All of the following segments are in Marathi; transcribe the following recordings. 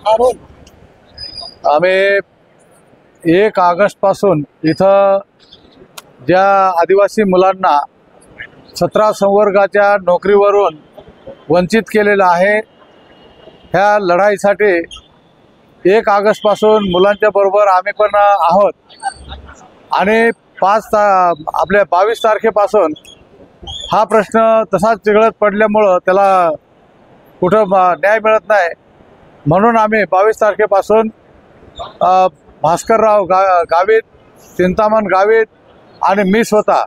आम्ही 1 ऑगस्ट पासून इथं ज्या आदिवासी मुलांना 17 संवर्गाच्या नोकरीवरून वंचित केलेलं आहे, ह्या लढाईसाठी 1 ऑगस्ट पासून मुलांच्या बरोबर आम्ही पण आहोत आणि 22 तारखेपासून हा प्रश्न तसाच चिघळत पडल्यामुळं त्याला कुठं न्याय मिळत नाही, म्हणून आम्ही 22 तारखेपासून भास्करराव गावित, चिंतामण गावित आणि मी स्वतः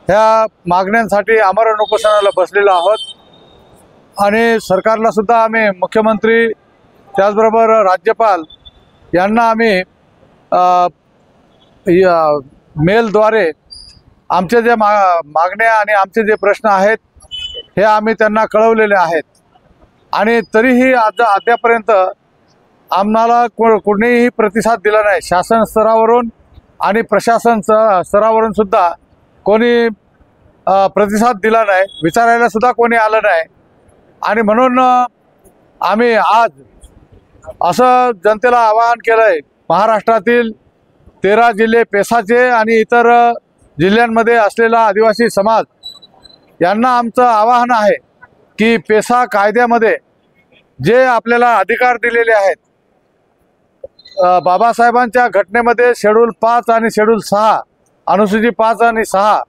ह्या मागण्यांसाठी आमरण उपोषणाला बसलेलो आहोत। आणि सरकारला सुद्धा आम्ही, मुख्यमंत्री त्याचबरोबर राज्यपाल यांना आम्ही मेलद्वारे आमचे जे मागण्या आणि आमचे जे प्रश्न आहेत हे आम्ही त्यांना कळवलेले आहेत। आणि तरीही अद्यापर्यंत आम्हाला कोणीही प्रतिसाद दिला नाही। शासन स्तरावरून आणि प्रशासन स्तरावरून सुद्धा कोणी प्रतिसाद दिला नाही, विचारायला सुद्धा कोणी आलं नाही। आणि म्हणून आम्ही आज असं जनतेला आवाहन केलंय, महाराष्ट्रातील 13 जिल्हे पेसाचे आणि इतर जिल्ह्यांमध्ये असलेला आदिवासी समाज यांना आमचं आवाहन आहे की पेसा कायद्यामध्ये जे आपल्याला अधिकार दिलेले आहेत, बाबासाहेबांच्या घटनेमध्ये शेड्यूल 5 आणि शेड्यूल 6, अनुसूची 5 आणि 6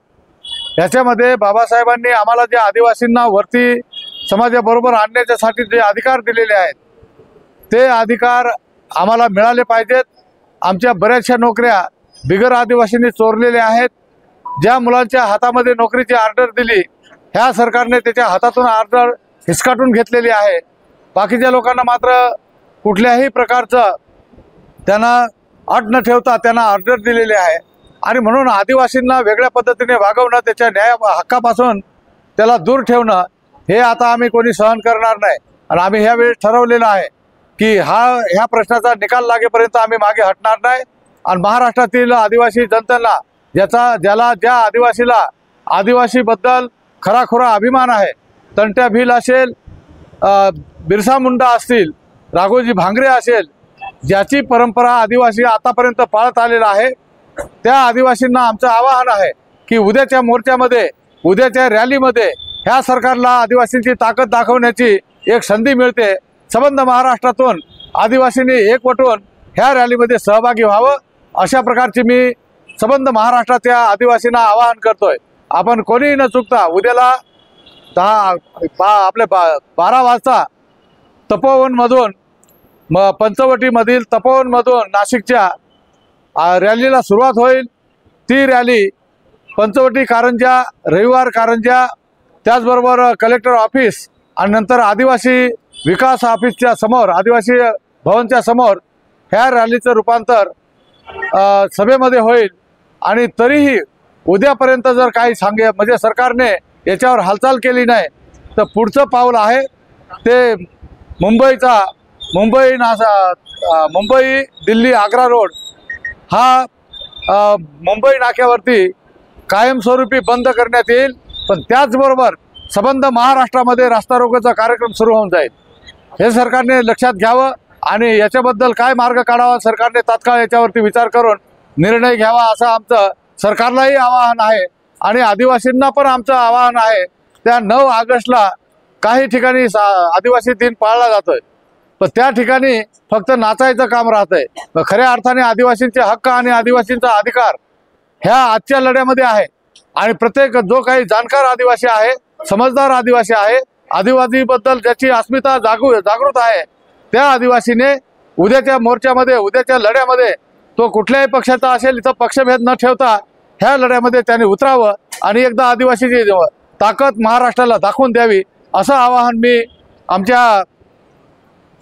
ह्याच्यामध्ये बाबासाहेबांनी आम्हाला जे आदिवासींना वरती समाजाबरोबर आणण्याच्यासाठी जे अधिकार दिलेले आहेत ते अधिकार आम्हाला मिळाले पाहिजेत। आमच्या बऱ्याचशा नोकऱ्या बिगर आदिवासींनी चोरलेल्या आहेत। ज्या मुलांच्या हातामध्ये नोकरीची ऑर्डर दिली, ह्या सरकारने त्याच्या हातातून ऑर्डर हिसकाटून घेतलेली आहे। बाकीच्या लोकांना मात्र कुठल्याही प्रकारचं त्यांना अट न ठेवता त्यांना ऑर्डर दिलेली आहे। आणि म्हणून आदिवासींना वेगळ्या पद्धतीने वागवणं, त्याच्या न्याय हक्कापासून त्याला दूर ठेवणं हे आता आम्ही कोणी सहन करणार नाही। आणि आम्ही ह्यावेळेस ठरवलेलं आहे की ह्या प्रश्नाचा निकाल लागेपर्यंत आम्ही मागे हटणार नाही। आणि महाराष्ट्रातील आदिवासी जनतेला ज्या आदिवासीला आदिवासीबद्दल खराखुरा अभिमान आहे, तंट्या भील असेल, बिरसा मुंडा असतील, राघोजी भांगरे असेल, ज्याची परंपरा आदिवासी आतापर्यंत पाळत आलेला आहे, त्या आदिवासींना आमचं आवाहन आहे की उद्याच्या मोर्चामध्ये, उद्याच्या रॅलीमध्ये ह्या सरकारला आदिवासींची ताकद दाखवण्याची एक संधी मिळते। संबंध महाराष्ट्रातून आदिवासींनी एकवटून ह्या रॅलीमध्ये सहभागी व्हावं, अशा प्रकारची मी संबंध महाराष्ट्राच्या आदिवासींना आवाहन करतोय। आपण कोणीही न चुकता उद्याला 12 वाजता तपोवनमधून, पंचवटीमधील तपोवनमधून नाशिकच्या रॅलीला सुरुवात होईल। ती रॅली पंचवटी कारंजा, रविवार कारंजा, त्याचबरोबर कलेक्टर ऑफिस आणि नंतर आदिवासी विकास ऑफिसच्या समोर, आदिवासी भवनच्या समोर ह्या रॅलीचं रूपांतर सभेमध्ये होईल। आणि तरीही उद्यापर्यंत जर काही म्हणजे सरकारने याच्यावर हालचाल केली नाही तर पुढचं पाऊल आहे ते मुंबई दिल्ली आग्रा रोड हा मुंबई नाक्यावरती कायमस्वरूपी बंद करण्यात येईल। पण त्याचबरोबर संबंध महाराष्ट्रामध्ये रास्ता रोकोचा कार्यक्रम सुरू होऊन जाईल। हे सरकारने लक्षात घ्यावं आणि याच्याबद्दल काय मार्ग काढावा सरकारने तात्काळ याच्यावरती विचार करून निर्णय घ्यावा, असं आमचं सरकारलाही आवाहन आहे। आणि आदिवासींना पण आमचं आवाहन आहे, त्या 9 ऑगस्टला काही ठिकाणी आदिवासी दिन पाळला जातोय, पण त्या ठिकाणी फक्त नाचायचं काम राहतंय। खऱ्या अर्थाने आदिवासींचे हक्क आणि आदिवासींचा अधिकार ह्या आजच्या लढ्यामध्ये आहे। आणि प्रत्येक जो काही जाणकार आदिवासी आहे, समजदार आदिवासी आहे, आदिवासीबद्दल ज्याची अस्मिता जागृत आहे, त्या आदिवासीने उद्याच्या मोर्चामध्ये, उद्याच्या लढ्यामध्ये तो कुठल्याही पक्षाचा असेल, इथं पक्षभेद न ठेवता ह्या लढ्यामध्ये त्यांनी उतरावं आणि एकदा आदिवासीची ताकद महाराष्ट्राला दाखवून द्यावी, असं आवाहन मी आमच्या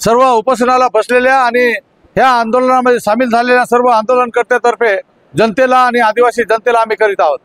सर्व उपोषणाला बसलेल्या आणि ह्या आंदोलनामध्ये सामील झालेल्या सर्व आंदोलनकर्त्यातर्फे जनतेला आणि आदिवासी जनतेला आम्ही करीत आहोत।